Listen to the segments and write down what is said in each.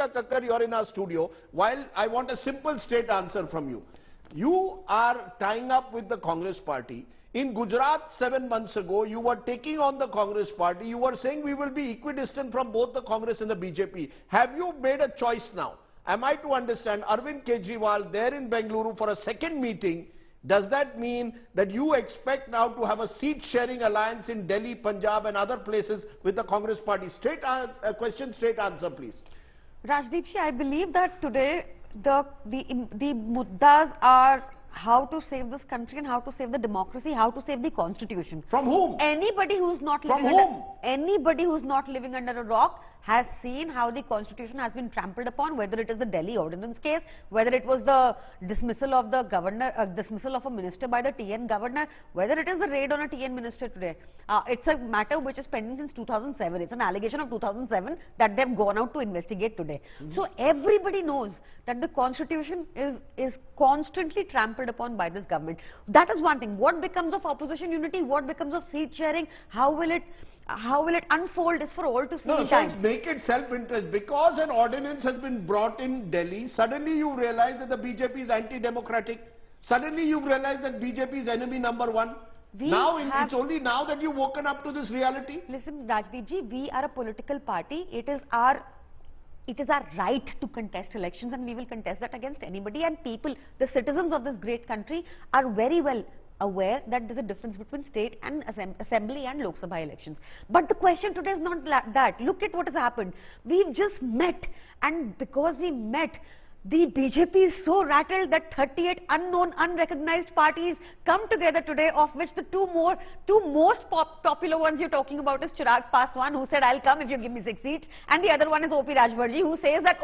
Priyanka Kakkar, you're in our studio. While I want a simple, straight answer from you. You are tying up with the Congress party. In Gujarat 7 months ago, you were taking on the Congress party. You were saying we will be equidistant from both the Congress and the BJP. Have you made a choice now? Am I to understand Arvind Kejriwal there in Bengaluru for a second meeting? Does that mean that you expect now to have a seat-sharing alliance in Delhi, Punjab and other places with the Congress party? Straight question, straight answer, please. Rajdeepji, I believe that today the muddas are how to save this country and how to save the democracy, how to save the constitution. From whom? Anybody who's not living under a rock has seen how the constitution has been trampled upon, whether it is the Delhi ordinance case, whether it was the dismissal of the governor, dismissal of a minister by the TN governor, whether it is the raid on a TN minister today. It's a matter which is pending since 2007. It's an allegation of 2007 that they've gone out to investigate today. So everybody knows that the constitution is constantly trampled upon by this government. That is one thing. What becomes of opposition unity? What becomes of seat sharing? How will it unfold is for all to see. No, so it's naked self-interest. Because an ordinance has been brought in Delhi, suddenly you realize that the BJP is anti-democratic. Suddenly you realize that BJP is enemy number one. It's only now that you've woken up to this reality. Listen, Rajdeepji, we are a political party. It is our right to contest elections, and we will contest that against anybody. And people, the citizens of this great country, are very well aware that there's a difference between state and assembly and Lok Sabha elections. But the question today is not that. Look at what has happened. We've just met, and because we met, the BJP is so rattled that 38 unknown, unrecognized parties come together today, of which the two most popular ones you're talking about is Chirag Paswan, who said, I'll come if you give me 6 seats, and the other one is O.P. Rajbharji, who says that,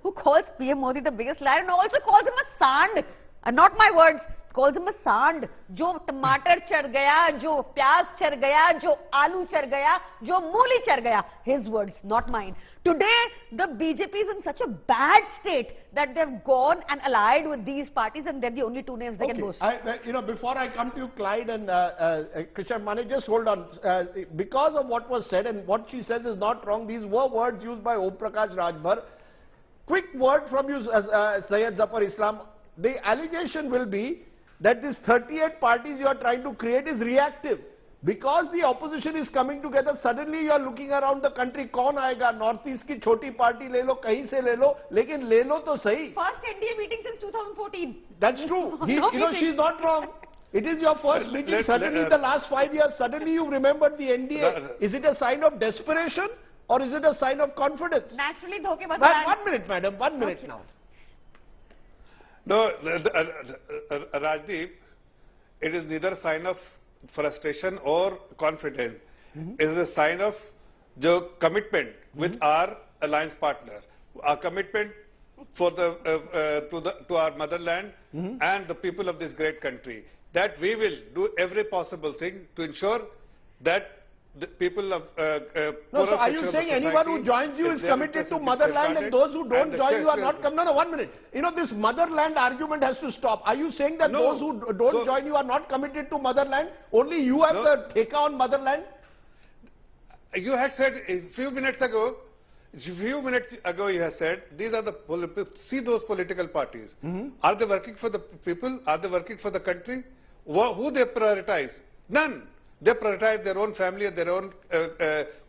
who calls PM Modi the biggest liar, and also calls him a sand. Not my words, calls him a sand. Jo tomato char gaya, jo pyaz char gaya, jo aloo char gaya, jo mooli char gaya. His words, not mine. Today, the BJP is in such a bad state that they've gone and allied with these parties, and they're the only two names they can boast. Before I come to you, Clyde and Krishna Mane, just hold on. Because of what was said, and what she says is not wrong, these were words used by Om Prakash Rajbhar. Quick word from you, Syed Zafar Islam. The allegation will be that these 38 parties you are trying to create is reactive. Because the opposition is coming together, suddenly you are looking around the country, kaun aayega? Northeast ki choti party le lo, kahin se le lo, lekin le lo to sahi. First NDA meeting since 2014. That's true. She's not wrong. It is your first meeting. Suddenly in the last 5 years, suddenly you remembered the NDA. Is it a sign of desperation or is it a sign of confidence? Naturally, dhoke mein 1 minute, madam. 1 minute now. No, Rajdeep, it is neither a sign of frustration or confidence. It is a sign of commitment with our alliance partner. Our commitment for to our motherland and the people of this great country. That we will do every possible thing to ensure that the people of so are you saying anyone who joins you is committed to motherland, and those who don't join you are not committed? No, 1 minute. This motherland argument has to stop. Are you saying that those who don't join you are not committed to motherland? Only you have the take on motherland? You had said a few minutes ago you have said these are see those political parties. Are they working for the people? Are they working for the country? Who they prioritize? None. They prioritize their own family and their own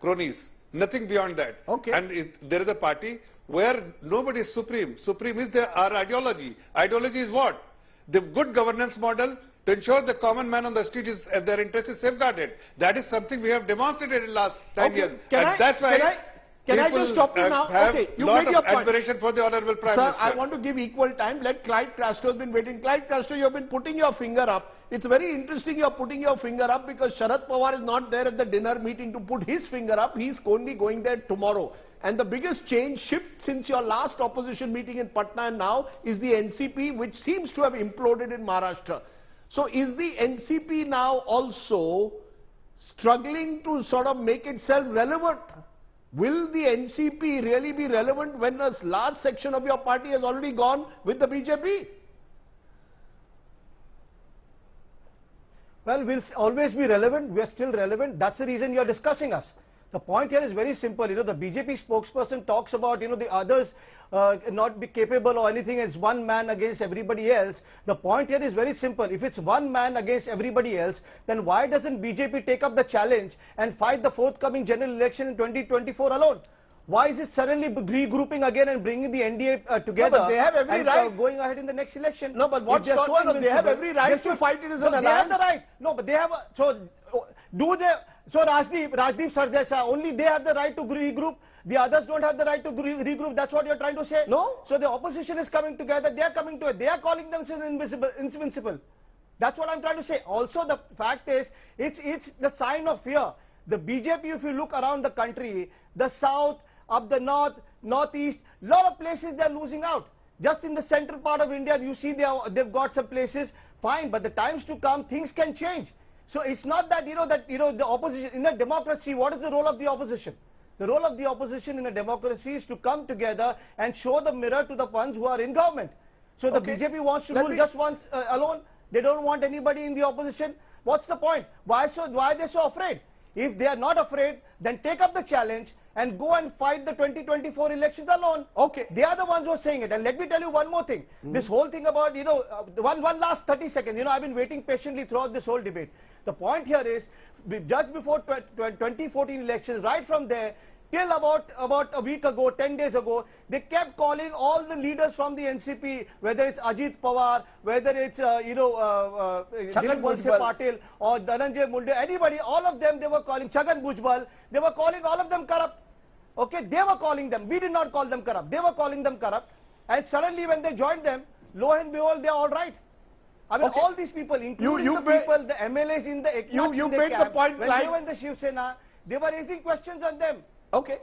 cronies. Nothing beyond that. Okay. And there is a party where nobody is supreme. Supreme is our ideology. Ideology is what? The good governance model to ensure the common man on the street is their interest is safeguarded. That is something we have demonstrated in the last 10 years. Can I just stop you now? Okay, you made your point. Admiration for the Honorable Prime Minister. I want to give equal time. Let Clyde Castro has been waiting. Clyde Castro, you have been putting your finger up. It's very interesting you are putting your finger up because Sharad Pawar is not there at the dinner meeting to put his finger up. He's only going there tomorrow. And the biggest shift since your last opposition meeting in Patna and now is the NCP, which seems to have imploded in Maharashtra. So is the NCP now also struggling to sort of make itself relevant? Will the NCP really be relevant when a large section of your party has already gone with the BJP? Well, we'll always be relevant. We are still relevant. That's the reason you're discussing us. The point here is very simple. The BJP spokesperson talks about, the others not be capable or anything. It's one man against everybody else. The point here is very simple. If it's one man against everybody else, then why doesn't BJP take up the challenge and fight the forthcoming general election in 2024 alone? Why is it suddenly regrouping again and bringing the NDA together? No, but they have every right. Going ahead in the next election. No, but what's stopping them? They have every right to fight it as an alliance. They have the right. No, but they have. So Rajdeep Sardesa, only they have the right to regroup. The others don't have the right to regroup. That's what you're trying to say? No. So the opposition is coming together. They are coming to it. They are calling themselves invincible. That's what I'm trying to say. Also, the fact is, it's the sign of fear. The BJP, if you look around the country, the south, up the north, northeast, lot of places they're losing out. Just in the central part of India, you see they've got some places, fine, but the times to come, things can change. So it's not that, the opposition, in a democracy, what is the role of the opposition? The role of the opposition in a democracy is to come together and show the mirror to the ones who are in government. So the BJP wants to rule just once alone. They don't want anybody in the opposition. What's the point? Why are they so afraid? If they are not afraid, then take up the challenge and go and fight the 2024 elections alone. Okay. They are the ones who are saying it. And let me tell you one more thing. This whole thing about, one last 30 seconds. I've been waiting patiently throughout this whole debate. The point here is, just before 2014 elections, right from there, till about a week ago, 10 days ago, they kept calling all the leaders from the NCP, whether it's Ajit Pawar, whether it's, Dilip Patil or Dhananjay Munde, anybody, all of them they were calling, Chhagan Bhujbal, they were calling all of them corrupt. Okay, they were calling them. We did not call them corrupt. They were calling them corrupt. And suddenly when they joined them, lo and behold, they are all right. I mean, all these people, including the people, the MLAs in the... You made the point, when they were in the Shiv Sena, they were raising questions on them. Okay.